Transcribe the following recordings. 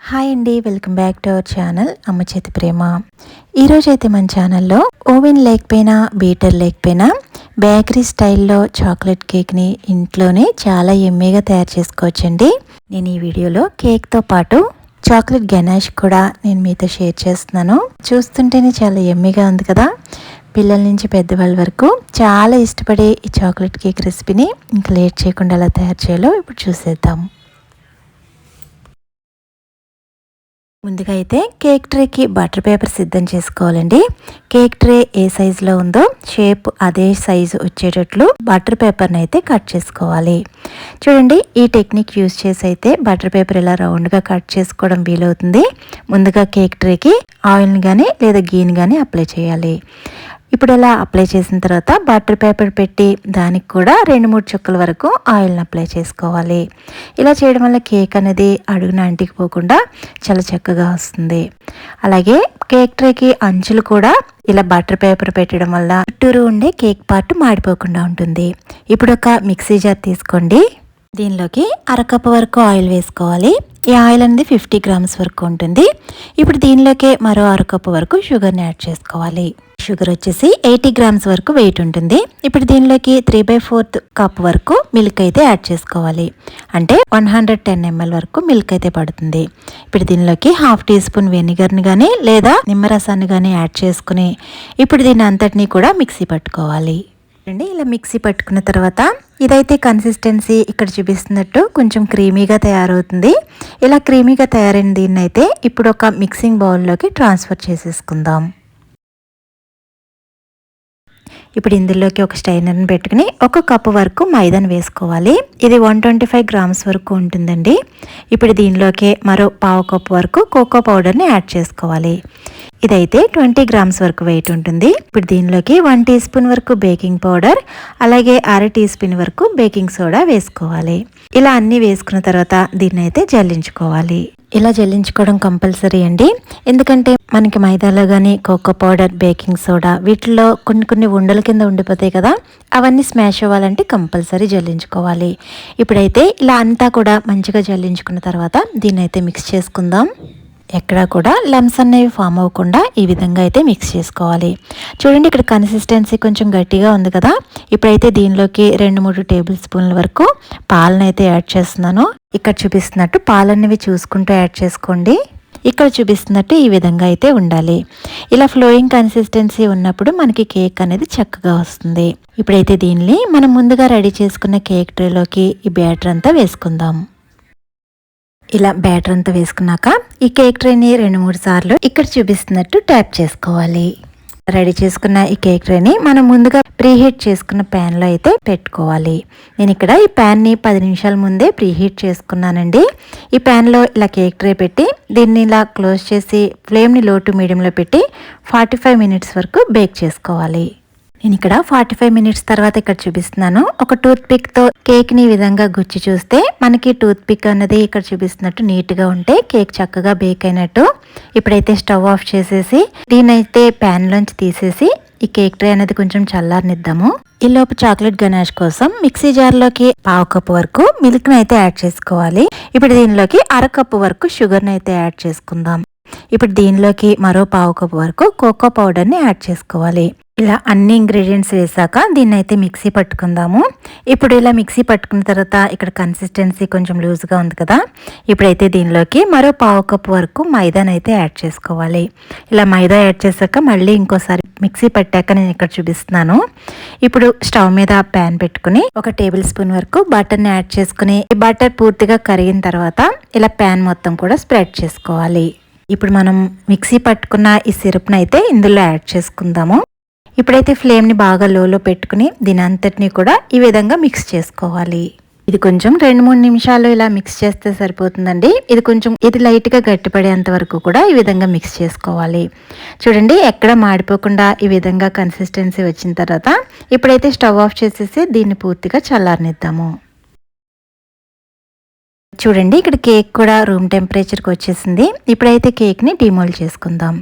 Hi అండి, welcome back to our channel అమ్మ చేతి ప్రేమ. ఈరోజు అయితే మన ఛానల్లో ఓవెన్ లేకపోయినా బీటర్ లేకపోయినా బేకరీ స్టైల్లో చాక్లెట్ కేక్ని ఇంట్లోనే చాలా ఎమ్మీగా తయారు చేసుకోవచ్చండి. నేను ఈ వీడియోలో కేక్తో పాటు చాక్లెట్ గనాష్ కూడా నేను మీతో షేర్ చేస్తున్నాను. చూస్తుంటేనే చాలా ఎమ్మీగా ఉంది కదా. పిల్లల నుంచి పెద్దవాళ్ళ వరకు చాలా ఇష్టపడే ఈ చాక్లెట్ కేక్ రెసిపీని ఇంకా లేట్ చేయకుండా ఎలా తయారు చేయాలో ఇప్పుడు చూసేద్దాం. ముందుగా అయితే కేక్ ట్రేకి బటర్ పేపర్ సిద్ధం చేసుకోవాలండి. కేక్ ట్రే ఏ సైజులో ఉందో షేప్ అదే సైజు వచ్చేటట్లు బటర్ పేపర్ని అయితే కట్ చేసుకోవాలి. చూడండి, ఈ టెక్నిక్ యూజ్ చేసి అయితే బటర్ పేపర్ ఇలా రౌండ్గా కట్ చేసుకోవడం వీలవుతుంది. ముందుగా కేక్ ట్రేకి ఆయిల్ని కానీ లేదా గీని కానీ అప్లై చేయాలి. ఇప్పుడు ఇలా అప్లై చేసిన తర్వాత బటర్ పేపర్ పెట్టి దానికి కూడా 2-3 చుక్కల వరకు ఆయిల్ని అప్లై చేసుకోవాలి. ఇలా చేయడం వల్ల కేక్ అనేది అడుగున అంటికిపోకుండా చాలా చక్కగా వస్తుంది. అలాగే కేక్ ట్రేకి అంచులు కూడా ఇలా బటర్ పేపర్ పెట్టడం వల్ల చుట్టూరు ఉండే కేక్ పార్ట్ మాడిపోకుండా ఉంటుంది. ఇప్పుడు ఒక మిక్సీ జార్ తీసుకోండి. దీనిలోకి అరకప్పు వరకు ఆయిల్ వేసుకోవాలి. ఈ ఆయిల్ అనేది 50 గ్రామ్స్ వరకు ఉంటుంది. ఇప్పుడు దీనిలోకి మరో అరకప్పు వరకు షుగర్ని యాడ్ చేసుకోవాలి. షుగర్ వచ్చేసి 80 గ్రామ్స్ వరకు వెయిట్ ఉంటుంది. ఇప్పుడు దీనిలోకి 3/4 కప్ వరకు మిల్క్ అయితే యాడ్ చేసుకోవాలి. అంటే 110 ml వరకు మిల్క్ అయితే పడుతుంది. ఇప్పుడు దీనిలోకి 1/2 టీ స్పూన్ వెనిగర్ని కానీ లేదా నిమ్మరసాన్ని కానీ యాడ్ చేసుకుని ఇప్పుడు దీన్ని అంతటినీ కూడా మిక్సీ పట్టుకోవాలి. ఇలా మిక్సీ పట్టుకున్న తర్వాత ఇదైతే కన్సిస్టెన్సీ ఇక్కడ చూపిస్తున్నట్టు కొంచెం క్రీమీగా తయారవుతుంది. ఇలా క్రీమీగా తయారైన దీన్ని అయితే ఇప్పుడు ఒక మిక్సింగ్ బౌల్లోకి ట్రాన్స్ఫర్ చేసేసుకుందాం. ఇప్పుడు ఇందులోకి ఒక స్టైనర్ని పెట్టుకుని 1 కప్పు వరకు మైదాను వేసుకోవాలి. ఇది 125 గ్రామ్స్ వరకు ఉంటుందండి. ఇప్పుడు దీనిలోకి మరో 1/2 కప్పు వరకు కోకో పౌడర్ని యాడ్ చేసుకోవాలి. ఇదైతే 20 గ్రామ్స్ వరకు వెయిట్ ఉంటుంది. ఇప్పుడు దీనిలోకి 1 టీ స్పూన్ వరకు బేకింగ్ పౌడర్ అలాగే 1/2 టీ స్పూన్ వరకు బేకింగ్ సోడా వేసుకోవాలి. ఇలా అన్నీ వేసుకున్న తర్వాత దీన్ని అయితే జల్లించుకోవాలి. ఇలా జల్లించుకోవడం కంపల్సరీ అండి. ఎందుకంటే మనకి మైదాలో కానీ కోకో పౌడర్ బేకింగ్ సోడా వీటిల్లో కొన్ని ఉండల కింద ఉండిపోతాయి కదా, అవన్నీ స్మాష్ అవ్వాలంటే కంపల్సరీ జల్లించుకోవాలి. ఇప్పుడైతే ఇలా అంతా కూడా మంచిగా జల్లించుకున్న తర్వాత దీన్ని అయితే మిక్స్ చేసుకుందాం. ఎక్కడా కూడా లమ్స్ అనేవి ఫామ్ అవ్వకుండా ఈ విధంగా అయితే మిక్స్ చేసుకోవాలి. చూడండి, ఇక్కడ కన్సిస్టెన్సీ కొంచెం గట్టిగా ఉంది కదా. ఇప్పుడైతే దీనిలోకి 2-3 టేబుల్ స్పూన్ల వరకు పాలను అయితే యాడ్ చేస్తున్నాను. ఇక్కడ చూపిస్తున్నట్టు పాలన్నవి చూసుకుంటూ యాడ్ చేసుకోండి. ఇక్కడ చూపిస్తున్నట్టు ఈ విధంగా అయితే ఉండాలి. ఇలా ఫ్లోయింగ్ కన్సిస్టెన్సీ ఉన్నప్పుడు మనకి కేక్ అనేది చక్కగా వస్తుంది. ఇప్పుడైతే దీన్ని మనం ముందుగా రెడీ చేసుకున్న కేక్ ట్రేలోకి ఈ బ్యాటర్ అంతా వేసుకుందాం. ఇలా బ్యాటర్ అంతా వేసుకున్నాక ఈ కేక్ ట్రేని 2-3 సార్లు ఇక్కడ చూపిస్తున్నట్టు ట్యాప్ చేసుకోవాలి. రెడీ చేసుకున్న ఈ కేక్ ట్రేని మనం ముందుగా ప్రీహీట్ చేసుకున్న ప్యాన్లో అయితే పెట్టుకోవాలి. నేను ఇక్కడ ఈ ప్యాన్ని 10 నిమిషాల ముందే ప్రీహీట్ చేసుకున్నానండి. ఈ ప్యాన్లో ఇలా కేక్ ట్రే పెట్టి దీన్ని ఇలా క్లోజ్ చేసి ఫ్లేమ్ని లో టు మీడియంలో పెట్టి 45 మినిట్స్ వరకు బేక్ చేసుకోవాలి. నేను ఇక్కడ 45 మినిట్స్ తర్వాత ఇక్కడ చూపిస్తున్నాను. ఒక టూత్ పిక్తో కేక్ని ఈ విధంగా గుచ్చి చూస్తే మనకి టూత్ పిక్ అన్నది ఇక్కడ చూపిస్తున్నట్టు నీట్గా ఉంటే కేక్ చక్కగా బేక్ అయినట్టు. ఇప్పుడైతే స్టవ్ ఆఫ్ చేసేసి దీన్నైతే ప్యాన్లోంచి తీసేసి ఈ కేక్ ట్రే అనేది కొంచెం చల్లారనిద్దాము. ఈలోపు చాక్లెట్ గనాష్ కోసం మిక్సీ జార్లోకి 1/2 కప్పు వరకు మిల్క్ని అయితే యాడ్ చేసుకోవాలి. ఇప్పుడు దీనిలోకి 1/2 కప్పు వరకు షుగర్ని అయితే యాడ్ చేసుకుందాం. ఇప్పుడు దీనిలోకి మరో 1/2 కప్పు వరకు కోకో పౌడర్ని యాడ్ చేసుకోవాలి. ఇలా అన్ని ఇంగ్రీడియంట్స్ వేసాక దీన్ని అయితే మిక్సీ పట్టుకుందాము. ఇప్పుడు ఇలా మిక్సీ పట్టుకున్న తర్వాత ఇక్కడ కన్సిస్టెన్సీ కొంచెం లూజ్గా ఉంది కదా. ఇప్పుడైతే దీనిలోకి మరో 1/2 కప్పు వరకు మైదాని అయితే యాడ్ చేసుకోవాలి. ఇలా మైదా యాడ్ చేశాక మళ్ళీ ఇంకోసారి మిక్సీ పట్టాక నేను ఇక్కడ చూపిస్తున్నాను. ఇప్పుడు స్టవ్ మీద ప్యాన్ పెట్టుకుని 1 టేబుల్ స్పూన్ వరకు బటర్ని యాడ్ చేసుకుని ఈ బటర్ పూర్తిగా కరిగిన తర్వాత ఇలా ప్యాన్ మొత్తం కూడా స్ప్రెడ్ చేసుకోవాలి. ఇప్పుడు మనం మిక్సీ పట్టుకున్న ఈ సిరప్ని అయితే ఇందులో యాడ్ చేసుకుందాము. ఇప్పుడైతే ఫ్లేమ్ని బాగా లోలో పెట్టుకుని దీని అంతటినీ కూడా ఈ విధంగా మిక్స్ చేసుకోవాలి. ఇది కొంచెం 2-3 నిమిషాలు ఇలా మిక్స్ చేస్తే సరిపోతుందండి. ఇది లైట్గా గట్టిపడేంత వరకు కూడా ఈ విధంగా మిక్స్ చేసుకోవాలి. చూడండి, ఎక్కడ మాడిపోకుండా ఈ విధంగా కన్సిస్టెన్సీ వచ్చిన తర్వాత ఇప్పుడైతే స్టవ్ ఆఫ్ చేసేసి దీన్ని పూర్తిగా చల్లారనిద్దాము. చూడండి, ఇక్కడ కేక్ కూడా రూమ్ టెంపరేచర్కి వచ్చేసింది. ఇప్పుడైతే కేక్ని డిమోల్డ్ చేసుకుందాం.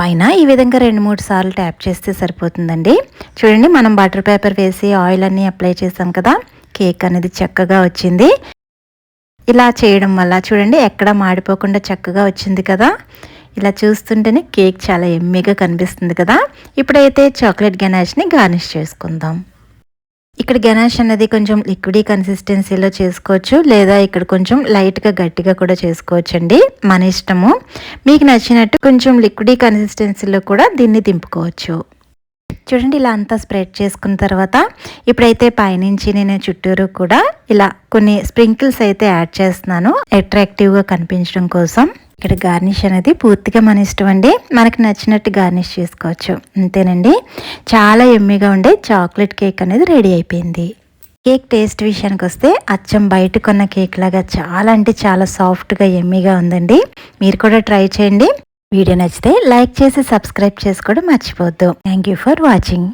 పైన ఈ విధంగా 2-3 సార్లు ట్యాప్ చేస్తే సరిపోతుందండి. చూడండి, మనం బటర్ పేపర్ వేసి ఆయిల్ అన్నీ అప్లై చేసాం కదా, కేక్ అనేది చక్కగా వచ్చింది. ఇలా చేయడం వల్ల చూడండి ఎక్కడ మాడిపోకుండా చక్కగా వచ్చింది కదా. ఇలా చూస్తుంటేనే కేక్ చాలా ఎమ్మీగా కనిపిస్తుంది కదా. ఇప్పుడైతే చాక్లెట్ గనాష్ని గార్నిష్ చేసుకుందాం. ఇక్కడ గనాష్ అనేది కొంచెం లిక్విడీ కన్సిస్టెన్సీలో చేసుకోవచ్చు, లేదా ఇక్కడ కొంచెం లైట్గా గట్టిగా కూడా చేసుకోవచ్చు అండి, మన ఇష్టము. మీకు నచ్చినట్టు కొంచెం లిక్విడీ కన్సిస్టెన్సీలో కూడా దీన్ని దింపుకోవచ్చు. చూడండి, ఇలా అంతా స్ప్రెడ్ చేసుకున్న తర్వాత ఇప్పుడైతే పైనుంచి నేను చుట్టూరు కూడా ఇలా కొన్ని స్ప్రింకిల్స్ అయితే యాడ్ చేస్తున్నాను, అట్రాక్టివ్గా కనిపించడం కోసం. ఇక్కడ గార్నిష్ అనేది పూర్తిగా మన ఇష్టం అండి, మనకి నచ్చినట్టు గార్నిష్ చేసుకోవచ్చు. అంతేనండి, చాలా ఎమ్మీగా ఉండే చాక్లెట్ కేక్ అనేది రెడీ అయిపోయింది. కేక్ టేస్ట్ విషయానికి వస్తే అచ్చం బయట కొన్న కేక్ లాగా చాలా అంటే చాలా సాఫ్ట్గా ఎమ్మీగా ఉందండి. మీరు కూడా ట్రై చేయండి. వీడియో నచ్చితే లైక్ చేసి సబ్స్క్రైబ్ చేసుకోవడం మర్చిపోవద్దు. Thank you for watching.